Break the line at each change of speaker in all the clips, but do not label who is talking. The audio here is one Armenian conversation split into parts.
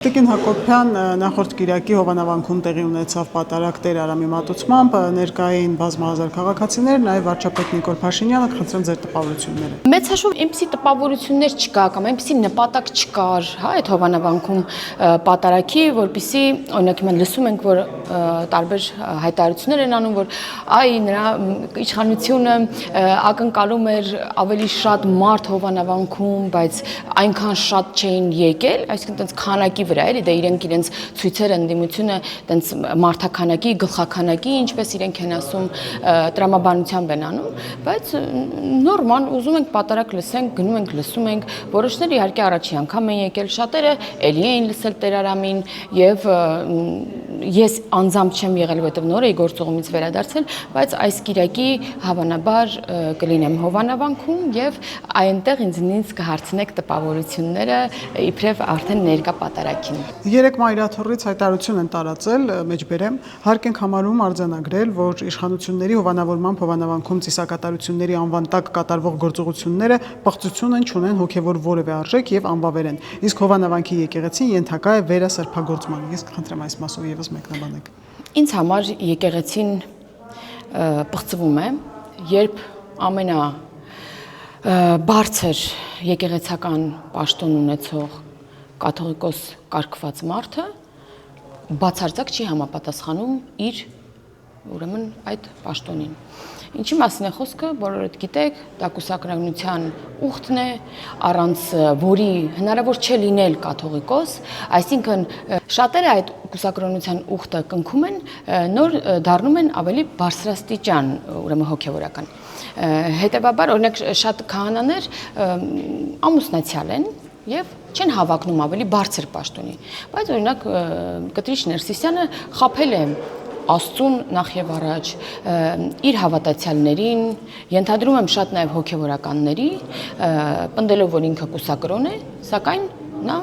Տիկին Հակոբյան նախորդ կիրակի Հովանավանքում տեղի ունեցավ պատարակ Տեր Արամի մատուցմամբ ներկային բազմահազար քաղաքացիներ, նաև վարչապետ Նիկոլ Փաշինյանը, խնդրեմ ձեր տպավորությունները։
Մեծ հաշվով այնպիսի տպավորություններ չկա կամ այնպիսի նպատակ չկար, հա, այդ Հովանավանքում պատարակի, որպեսզի օրինակ մենք լսում ենք, որ տարբեր հայտարարություններ են անում, որ այ նրա իշխանությունը ակնկալում էր ավելի շատ մարդ Հովանավանքում, բայց այնքան շատ չէին եկել, այսինքն այդպես քանակի վրա էլի դա իրենց ցույցերը ընդդիմությունը այդպես մարդաքանակի, գլխաքանակի, ինչպես իրենք են ասում, տրամաբանությամբ են անում, բայց նորմալ ուզում ենք պատարակ լսենք, գնում ենք լսում ենք, որոշները իհարկե առաջի անգամ են եկել, շատերը էլի էին լսել Տեր Արամին եւ ես անձամբ չեմ եղել, որովհետեւ նոր էի գործողումից վերադարձել, բայց այս կիրակի հավանաբար կլինեմ Հովանավանքում եւ այնտեղ ինձնից կհարցնեք տպավորությունները իբրև արդեն ներկա պատարակին։
Երեք մայրաթորից հայտարարություն են տարածել, մեջբերեմ, հարկ ենք համարում արձանագրել, որ իշխանությունների հովանավորմամբ Հովանավանքում ծիսակատարությունների անվան տակ կատարվող գործողությունները պղծություն են չունեն հոգևոր որևէ արժեք եւ անվավեր են։ Իսկ Հովանավանքի եկեղեցին ենթակա է վերասրբագործման։ Ես կխնդրեմ այս մասով եւս մեկնաբանեք։
Ինձ համար եկեղեցին պղծվում է, երբ բարձր եկեղեցական պաշտոն ունեցող կաթողիկոս կարգված մարդը բացարձակ չի համապատասխանում իր ուրեմն այդ պաշտոնին։ Ինչի մասին է խոսքը, բոլորդ գիտեք, դա կուսակրոնության ուխտն է, առանց որի հնարավոր չէ լինել կաթողիկոս, այսինքն շատերը այդ կուսակրոնության ուխտը կնքում են, նոր դառնում են ավելի բարձրաստիճան, ուրեմն հոգևորական։ Հետևաբար, օրինակ շատ քահանաներ ամուսնացյալ են եւ չեն հավակնում ավելի բարձր պաշտոնի, բայց օրինակ Կտրիչ Ներսիսյանը խաբել է Աստծուն նախ եւ առաջ իր հավատացյալներին, ենթադրում եմ շատ նաև հոգևորականների, պնդելով որ ինքը կուսակրոն է, սակայն նա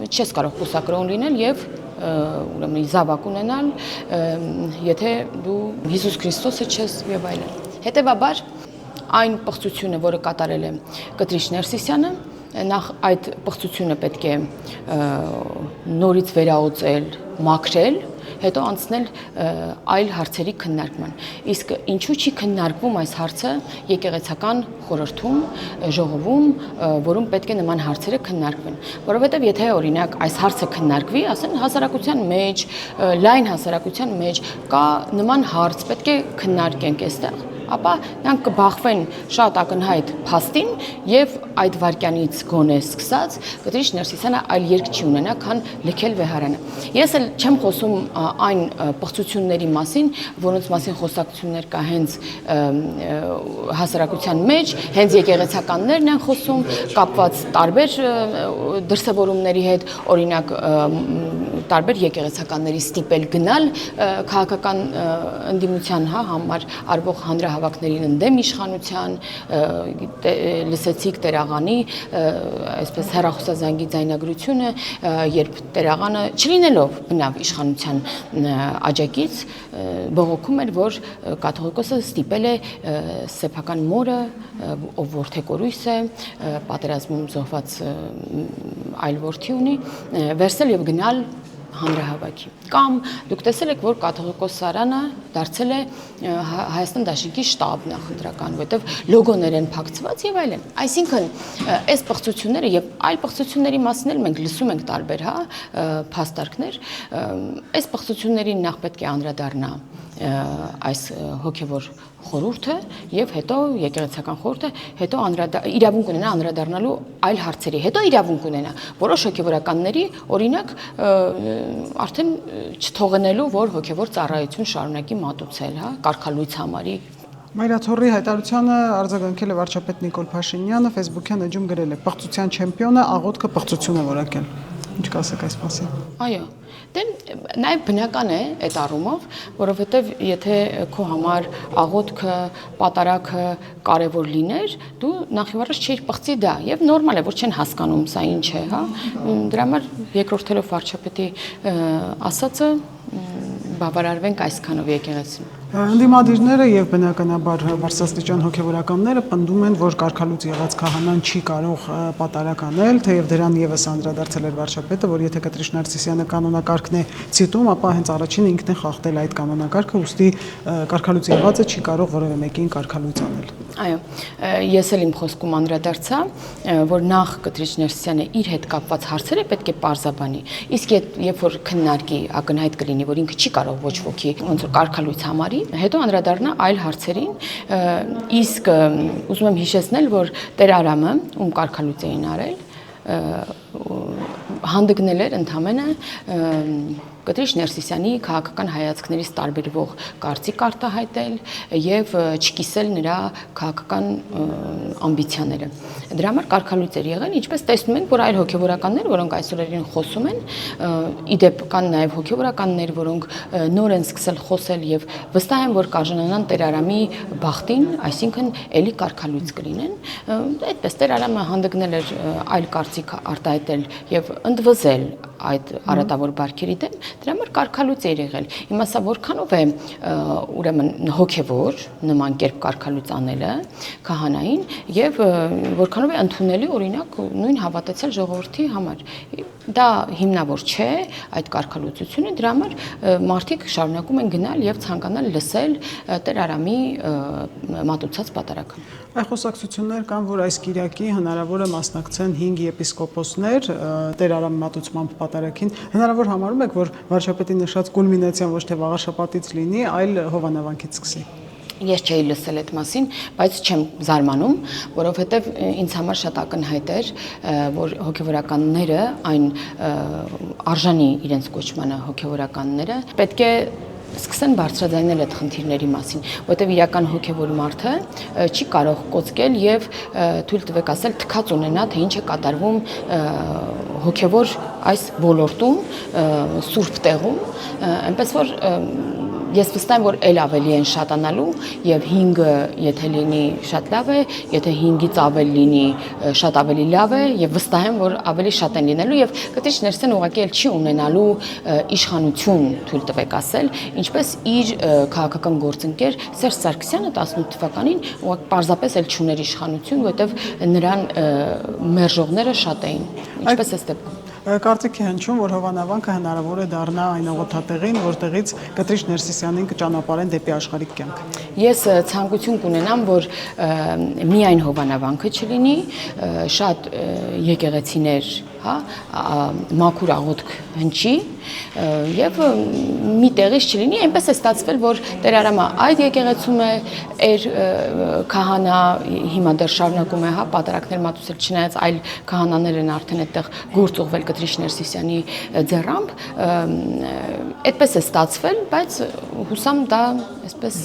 չես կարող կուսակրոն լինել եւ ուրեմն զավակ ունենալ, եթե դու Հիսուս Քրիստոսը չես եւ այլն։ Հետևաբար այն պղծությունը, որը կատարել է Կտրիչ Ներսիսյանը, նախ այդ պղծությունը պետք է նորից վերաօծել, մաքրել, հետո անցնել այլ հարցերի քննարկման։ Իսկ ինչու չի քննարկվում այս հարցը եկեղեցական խորհրդում, ժողովում, որում պետք է նման հարցերը քննարկվեն։ Որովհետև եթե օրինակ այս հարցը քննարկվի, ասեն հասարակության մեջ, լայն հասարակության մեջ կա նման հարց, պետք է քննարկենք այստեղ, ապա նրանք կբախվեն շատ ակնհայտ փաստին եւ այդ վարքյանից գոնե սկսած Կտրիչ Ներսիսյանը այլ երկ չի ունենա, քան լքել վեհարանը։ Ես էլ չեմ խոսում այն պղծությունների մասին, որոնց մասին խոսակցություններ կա հենց հասարակության մեջ, հենց եկեղեցականներն են խոսում, կապված տարբեր դրսևորումների հետ, օրինակ տարբեր եկեղեցականների ստիպել գնալ քաղաքական ընդդիմության համար արվող հանրահավաքներին ընդդեմ իշխանության, լսեցիք Տեր Աղանի այսպես հեռախոսազանգի ձայնագրությունը, երբ Տեր Աղանը չլինելով բնավ իշխանության աջակից բողոքում էր, որ կաթողիկոսը ստիպել է սեփական մորը, ով որդեկորույս է, պատերազմում զոհված այլ որդի ունի, վերցնել եւ գնալ հանրահավաքի։ Կամ դուք տեսել եք, որ կաթողիկոս Սարանը դարձել է Հայաստան դաշինքի շտաբ նախընտրական, որտեղ լոգոներ են փակցված եւ այլն։ Այսինքն այս պղծությունները եւ այլ պղծությունների մասին էլ մենք լսում ենք տարբեր, հա, փաստարկներ, այս պղծություններին նախ պետք է անդրադառնա այս հոգևոր խորհուրդը եւ հետո եկեղեցական խորհուրդը, հետո իրավունք ունենա անդրադառնալու այլ հարցերի, հետո իրավունք ունենա որոշ հոգևորականների օրինակ արդեն չթողնելու, որ հոգևոր ծառայություն շարունակի մատուցել, հա, կարգալույց համարի։
Մայրաթորի հայտարարությանը արձագանքել է վարչապետ Նիկոլ Փաշինյանը, Facebook-յան էջում գրել է. «Պղծության չեմպիոնը աղոթքը պղծություն է որակել»։ Ինչ կասեք այս մասին։
Այո, դե նաև բնական է այդ առումով, որովհետև եթե քո համար աղոթքը, պատարակը կարևոր լիներ, դու նախ եւ առաջ չէիր պղծի դա, եւ նորմալ է, որ չեն հասկանում սա ինչ է, հա։ Դրա համար երկրորդելով վարչապետի ասածը բավարարվենք այսքանով եկեղեցին։
Ընդդիմադիրները եւ բնականաբար բարձրաստիճան հոգեվորականները պնդում են, որ կարգալուծ եղած քահանան չի կարող պատարակ անել, թեև դրան եւս անդրադարձել էր վարչապետը, որ եթե Կտրիշ Նարսիսյանը կանոնակարգն է ցիտում, ապա հենց առաջինը ինքն է խախտել այդ կանոնակարգը, ուստի կարգալուծ եղածը չի կարող որևէ մեկին կարգալուծ անել։
Այո, ես էլ իմ խոսքում անդրադարձա, որ նախ Կտրիշ Նարսիսյանը իր հետ կապված հարցերը պետք է պարզաբանի։ Իսկ երբ որ քննարկի ակնհայտ կլինի, որ ինքը չի կարող ոչ ոքի ոնց որ կարգալույց համարի, հետո անդրադառնա այլ հարցերին, իսկ ուզում եմ հիշեցնել, որ Տեր Արամը, ում կարգալույց էին արել, հանդգնել էր ընդամենը Կտրիշ Նարսիսյանի քաղաքական հայացքներից տարբերվող կարծիք արտահայտել եւ չկիսել նրա քաղաքական ամբիցիաները։ Դրա համար կարգալույծ էր եղել, ինչպես տեսնում ենք, որ այլ հոգեվորականներ, որոնք այսօրերին խոսում են, իդեպ կան նաեւ հոգեվորականներ, որոնք նոր են սկսել խոսել եւ վստահ են, որ կարժանանան Տեր Արամի բախտին, այսինքն էլի կարգալույծ կլինեն։ Այդպես Տեր Արամը հանդգնել էր այլ կարծիք արտահայտել եւ ընդվզել այդ արատավոր բարքերի դեմ, դրա համար կարգալույծ էր եղել։ Հիմա սա որքանով է ուրեմն հոգևոր նման կերպ կարգալույծ անելը քահանային եւ որքանով է ընդունելի օրինակ նույն հավատացյալ ժողովրդի համար։ Դա հիմնավոր չէ այդ կարգալույծությունը, դրա համար մարդիկ շարունակում են գնալ եւ ցանկանալ լսել Տեր Արամի մատուցած պատարակը։
Այլ խոսակցություններ կան, որ այս կիրակի հնարավոր է մասնակցեն 5 եպիսկոպոսներ Տեր Արամի մատուցման պատարակին։ Հնարավոր համարում եք, որ վարչապետի նշած կուլմինացիան ոչ թե վաղաշաբաթից լինի, այլ հովանավանքից սկսի։
Ես չէի լսել այդ մասին, բայց չեմ զարմանում, որովհետև ինձ համար շատ ակնհայտ էր, որ հոգեվորականները, այն արժանի իրենց կոչմանը հոգեվորականները, պետք է սկսեն բարձրաձայնել այդ խնդիրների մասին, որովհետև իրական հոգևոր մարդը չի կարող կոծկել եւ թույլ տվեք ասել թքած ունենա, թե ինչ է կատարվում հոգևոր այս ոլորտում, սուրբ տեղում, այնպես որ ես վստահ եմ, որ ել ավելի են շատանալու եւ 5-ը եթե լինի շատ լավ է, եթե 5-ից ավել լինի շատ ավելի լավ է եւ վստահ եմ, որ ավելի շատ են լինելու եւ Կտրիշ Նարսիսյանը ուղղակի էլ չի ունենալու իշխանություն, թույլ տվեք ասել, ինչպես իր քաղաքական գործընկեր Սերժ Սարգսյանը 18 թվականին ուղղակի պարզապես էլ չուներ իշխանություն, որովհետեւ նրան մերժողները շատ էին, ինչպես էս դեպքում։
Կարծիք է հնչում, որ հովանավանքը հնարավոր է դառնա այն օգտատեղին, որտեղից Կտրիշ Նարսիսյանին կճանապարհեն դեպի աշխարհիկ կյանք։
Ես ցանկություն կունենամ, որ միայն հովանավանքը չլինի, շատ եկեղեցիներ, հա, մաքուր աղոթք հնչի եւ մի տեղից չլինի, այնպես է ստացվել, որ Տեր Արամը այդ եկեղեցում է, քահանա հիմա դեռ շարունակում է, հա, պատարակներ մատուցել, չնայած այլ քահանաներ են արդեն այդտեղ գործուղվել Կտրիշ Նարսիսյանի ձեռամբ, այդպես է ստացվել, բայց հուսամ դա այսպես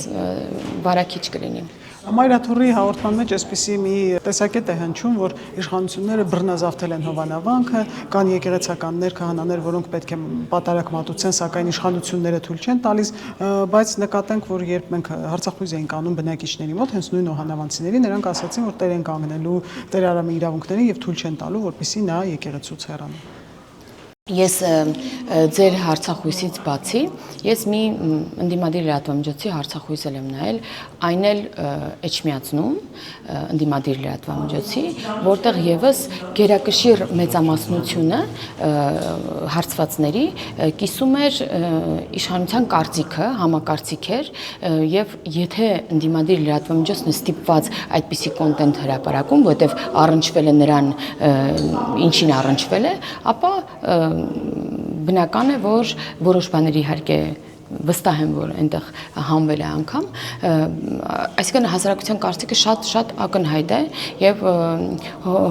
վարակիչ կլինի։
Մայրաթորի հաղորդման մեջ այսպիսի մի տեսակետ է հնչում, որ իշխանությունները բռնազավթել են հովանավանքը, կան եկեղեցականներ, քահանաներ, որոնք պետք է պատարակ մատուցեն, սակայն իշխանությունները թույլ չեն տալիս, բայց նկատենք, որ երբ մենք հարցախույզ էինք անում բնակիչների մոտ, հենց նույն հովանավանցիների, նրանք ասացին, որ տեր են կանգնելու Տեր Արամի իրավունքներին եւ թույլ չեն տալու, որպեսզի նա եկեղեցուց հեռանա։
Ես ձեր հարցախույսից բացի, ես մի ընդդիմադիր լրատվամիջոցի հարցախույս եմ նայել, այն էլ Էջմիածնում, ընդդիմադիր լրատվամիջոցի, որտեղ եւս գերակշիռ մեծամասնությունը հարցվածների կիսում էր իշխանության կարծիքը, համակարծիք էր, եւ եթե ընդդիմադիր լրատվամիջոցն է ստիպված այդպիսի կոնտենտ հրապարակում, որտեղ առնչվել է նրան, ինչին առնչվել է, ապա բնական է, որ որոշ բաներ իհարկե վստահ եմ, որ այնտեղ հանվել է անգամ, այսինքն հասարակության կարծիքը շատ ակնհայտ է եւ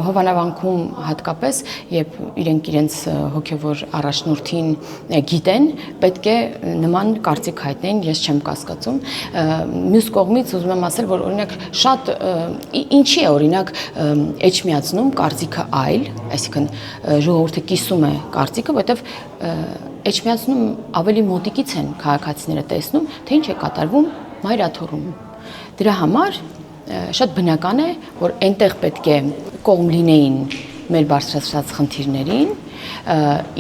հովանավանքում հատկապես, երբ իրենց հոգեվոր առաջնորդին գիտեն, պետք է նման կարծիք հայտնեն, ես չեմ կասկածում։ Մյուս կողմից ուզում եմ ասել, որ օրինակ շատ ինչի է օրինակ Էջմիածնում կարծիքը այլ, այսինքն ժողովուրդը կիսում է կարծիքը, որովհետեւ Էջմիածնում ավելի մոտիկից են քաղաքացիները տեսնում, թե ինչ է կատարվում Մայրաթորում։ Դրա համար շատ բնական է, որ այնտեղ պետք է կողմ լինեին մեր բարձրացրած խնդիրներին,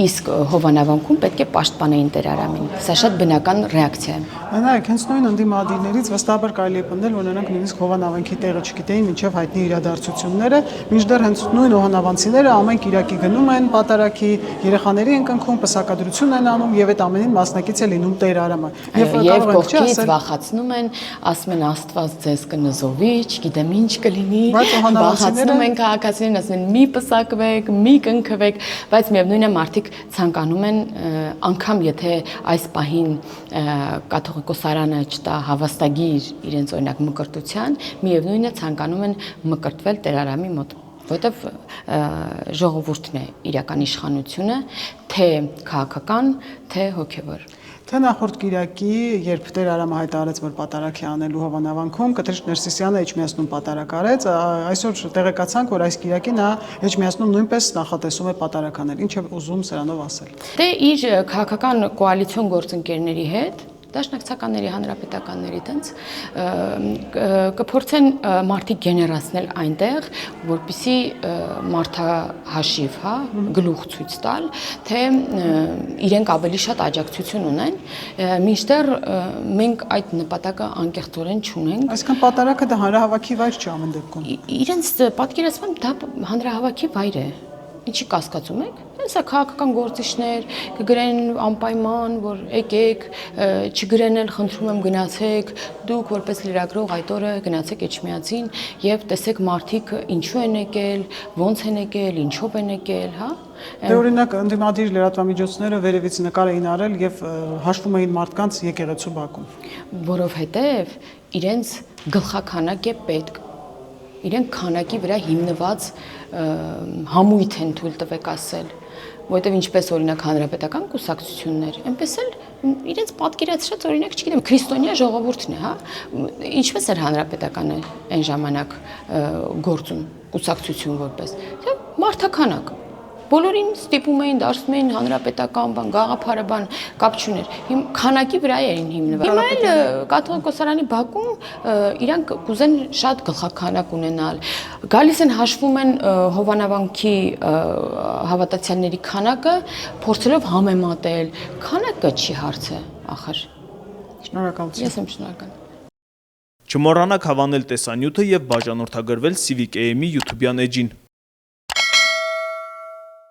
իսկ Հովանավանքում պետք է պաշտպանեին Տեր Արամին։ Սա շատ բնական ռեակցիա է։
Նայեք, հենց նույն ընդդիմադիրներից վստահաբար կարելի է պնդել, որ նրանք նույնիսկ Հովանավանքի տեղը չգիտեին մինչև հայտնի իրադարձությունները, մինչդեռ հենց նույն հովանավանցիները ամեն Կիրակի գնում են պատարագի, երեխաների են կնքում, պսակադրություն են անում եւ այդ ամենին մասնակից է լինում Տեր Արամը։
Եվ կողքից վախացնում են, ասում են Աստված ձեզ կնզովի, չգիտեմ ինչ կլինի, վախացնում են քաղաքացիներին, ասում են մի պսակվեք, մի կնքվեք, բայց միևնույնն է մարդիկ ցանկանում են անգամ եթե այս պահին կաթողիկոսարանը չտա հավաստագիր իրենց օրինակ մկրտության, միևնույնն է ցանկանում են մկրտվել Տեր Արամի մոտ, որտեվ ժողովուրդն է իրական իշխանությունը, թե քաղաքական, թե հոգևոր։
Թե նախորդ Կիրակի, երբ Տեր Արամը հայտարարեց, որ պատարագ է անելու Հովանավանքում, Կտրիշ Ներսիսյանը Էջմիածնում պատարագ արեց, այսօր տեղեկացանք, որ այս Կիրակի նա Էջմիածնում նույնպես նախատեսում է պատարագ անել։ Ինչ է ուզում սրանով ասել։
Դե իր քաղաքական կոալիցիոն գործընկերների հետ Դաշնակցականների, հանրապետականների տենց կփորձեն մարդիկ գեներացնել այնտեղ, որպեսզի մարդահաշիվ, հա, գլուխ ցույց տալ, թե իրենք ավելի շատ աջակցություն ունեն, մինչդեռ մենք այդ նպատակը անկեղծորեն չունենք։
Այսինքն պատարագը դա հանրահավաքի վայր չի ամեն դեպքում։
Իրենց պատկերացնում եմ դա հանրահավաքի վայր է։ Ինչի կասկածում եք։ Հեսա քաղաքական գործիչներ կգրեն անպայման, որ եկեք, չգրեն էլ խնդրում եմ գնացեք, դուք որպես լրագրող այդ օրը գնացեք Էջմիածին եւ տեսեք մարդիկ ինչու են եկել, ոնց են եկել, ինչով են եկել, հա։
Դե օրինակ ընդդիմադիր լրատվամիջոցները վերևից նկար էին արել եւ հաշվում էին մարդկանց եկեղեցու բակում։
Որովհետեւ իրենց գլխաքանակ է պետք։ Իրենք քանակի վրա հիմնված համույթ են թույլ տվեք ասել, որովհետև ինչպես օրինակ հանրապետական կուսակցություններ, այնպես էլ իրենց պատկերացրած օրինակ, չգիտեմ, քրիստոնյա ժողովուրդն է, հա, ինչպես էր հանրապետականը այն ժամանակ գործում կուսակցություն որպես, մարդաքանակ բոլորին ստիպում էին, դարձնում էին հանրապետական բան, գաղափարը բան, կապ չուներ։ Քանակի վրա էին հիմնված։ Հիմա էլ կաթողիկոսարանի բակում իրանք կուզեն շատ գլխաքանակ ունենալ։ Գալիս են հաշվում են Հովանավանքի հավատացյալների քանակը, փորձելով համեմատել։ Քանակը չի հարցը, ախր։
Շնորհակալություն։
Ես եմ շնորհակալ։
Չմոռանաք հավանել տեսանյութը եւ բաժանորդագրվել Civic AM-ի YouTube-յան էջին։